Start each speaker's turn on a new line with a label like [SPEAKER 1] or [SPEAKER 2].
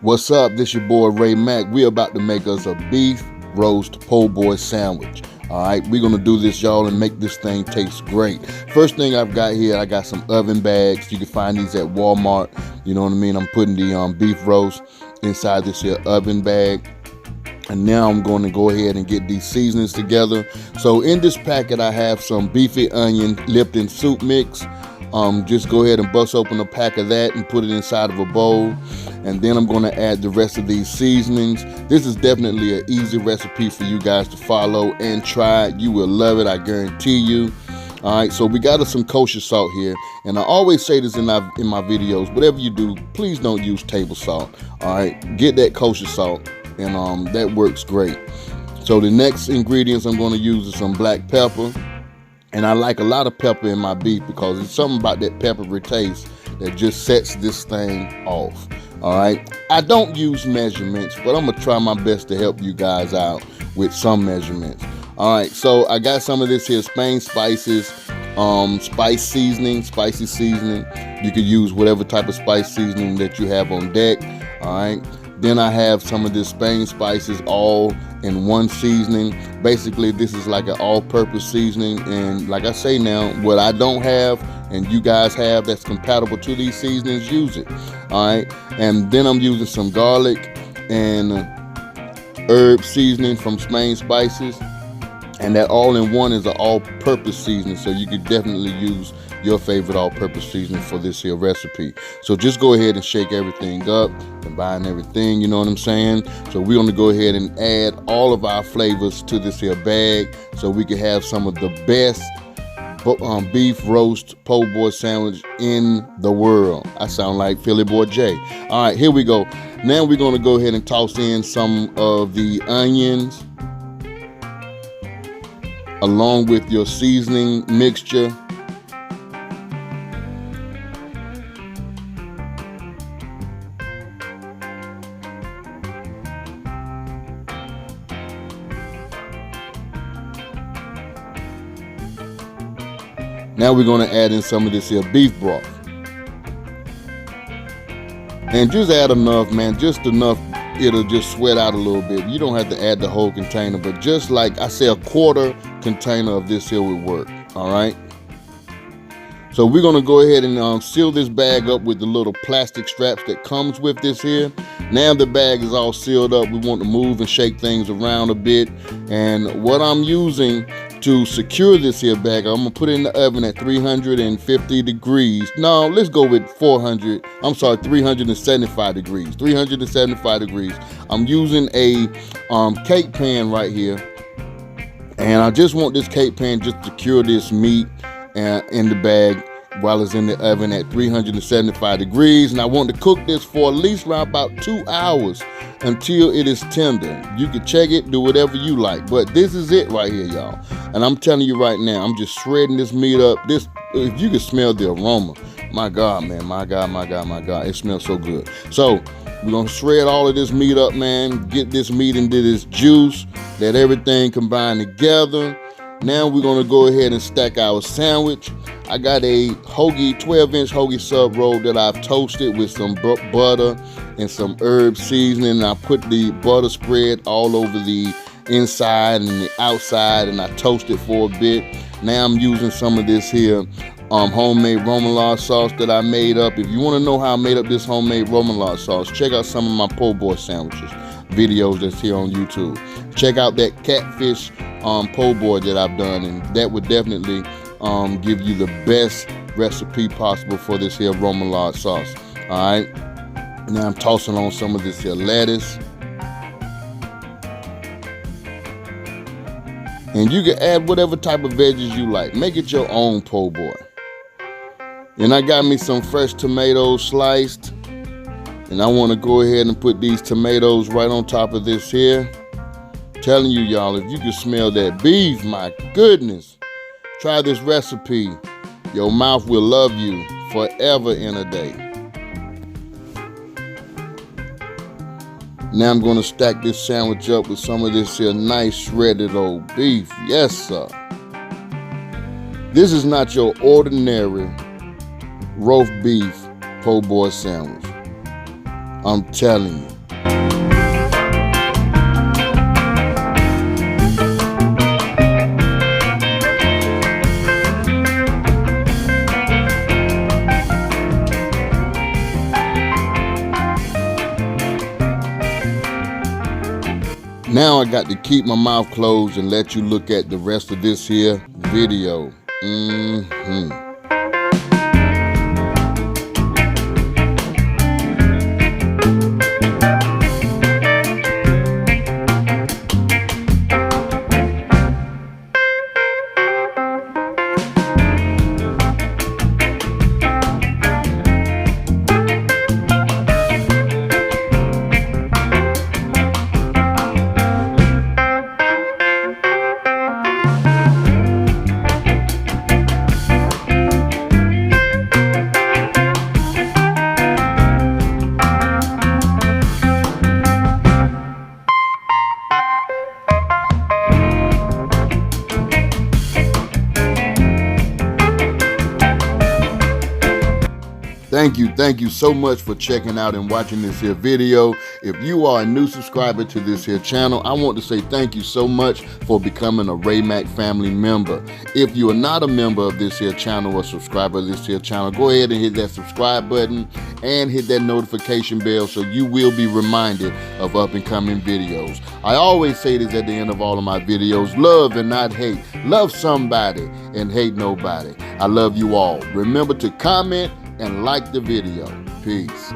[SPEAKER 1] What's up? This your boy Ray Mac. We about to make us a beef roast po' boy sandwich. All right, we're gonna do this, y'all, and make this thing taste great. First thing I've got here, I got some oven bags. You can find these at Walmart. You know what I mean? I'm putting the beef roast inside this here oven bag. And now I'm going to go ahead and get these seasonings together. So in this packet, I have some beefy onion Lipton soup mix. Just go ahead and bust open a pack of that and put it inside of a bowl. And then I'm going to add the rest of these seasonings. This is definitely an easy recipe for you guys to follow and try. You will love it, I guarantee you. All right, so we got us some kosher salt here. And I always say this in my videos, whatever you do, please don't use table salt. All right, get that kosher salt. And that works great. So the next ingredients I'm going to use is some black pepper. And I like a lot of pepper in my beef because it's something about that peppery taste that just sets this thing off. All right, I don't use measurements, but I'm gonna try my best to help you guys out with some measurements. All right, so I got some of this here Spain spices, spicy seasoning. You could use whatever type of spice seasoning that you have on deck. All right. Then I have some of this Spain spices all in one seasoning. Basically, this is like an all-purpose seasoning. And like I say now, what I don't have and you guys have that's compatible to these seasonings, use it. All right. And then I'm using some garlic and herb seasoning from Spain spices. And that all-in-one is an all-purpose seasoning. So you could definitely use your favorite all-purpose seasoning for this here recipe. So just go ahead and shake everything up, combine everything, you know what I'm saying? So we're gonna go ahead and add all of our flavors to this here bag so we can have some of the best beef roast po' boy sandwich in the world. I sound like Philly Boy J. All right, here we go. Now we're gonna go ahead and toss in some of the onions along with your seasoning mixture. Now we're going to add in some of this here beef broth. And just add enough, man, just enough it'll just sweat out a little bit. You don't have to add the whole container, but just like I say, a quarter container of this here would work, all right? So we're gonna go ahead and seal this bag up with the little plastic straps that comes with this here. Now the bag is all sealed up. We want to move and shake things around a bit. And what I'm using to secure this here bag, I'm gonna put it in the oven at 350 degrees. No, let's go with 375 degrees. 375 degrees. I'm using a cake pan right here. And I just want this cake pan just to cure this meat in the bag while it's in the oven at 375 degrees. And I want to cook this for at least around about 2 hours until it is tender. You can check it, do whatever you like, but this is it right here, y'all. And I'm telling you right now, I'm just shredding this meat up. This, if you can smell the aroma, my God, man, my God, it smells so good. So we're gonna shred all of this meat up, man, get this meat into this juice, let everything combine together. Now we're gonna go ahead and stack our sandwich. I got a 12-inch hoagie sub roll that I've toasted with some butter and some herb seasoning. I put the butter spread all over the inside and the outside, and I toast it for a bit. Now I'm using some of this here homemade remoulade sauce that I made up. If you want to know how I made up this homemade remoulade sauce, check out some of my po' boy sandwiches videos that's here on YouTube. Check out that catfish po' boy that I've done, and that would definitely give you the best recipe possible for this here remoulade sauce. All right, now I'm tossing on some of this here lettuce, and you can add whatever type of veggies you like. Make it your own po' boy. And I got me some fresh tomatoes sliced, and I want to go ahead and put these tomatoes right on top of this here. Telling you, y'all, if you can smell that beef, my goodness, try this recipe. Your mouth will love you forever in a day. Now I'm going to stack this sandwich up with some of this here nice shredded old beef. Yes, sir. This is not your ordinary roast beef po' boy sandwich. I'm telling you. Now I got to keep my mouth closed and let you look at the rest of this here video. Thank you so much for checking out and watching this here video. If you are a new subscriber to this here channel, I want to say thank you so much for becoming a Raymac family member. If you are not a member of this here channel or subscriber of this here channel, go ahead and hit that subscribe button and hit that notification bell so you will be reminded of up and coming videos. I always say this at the end of all of my videos: love and not hate. Love somebody and hate nobody. I love you all. Remember to comment and like the video. Peace.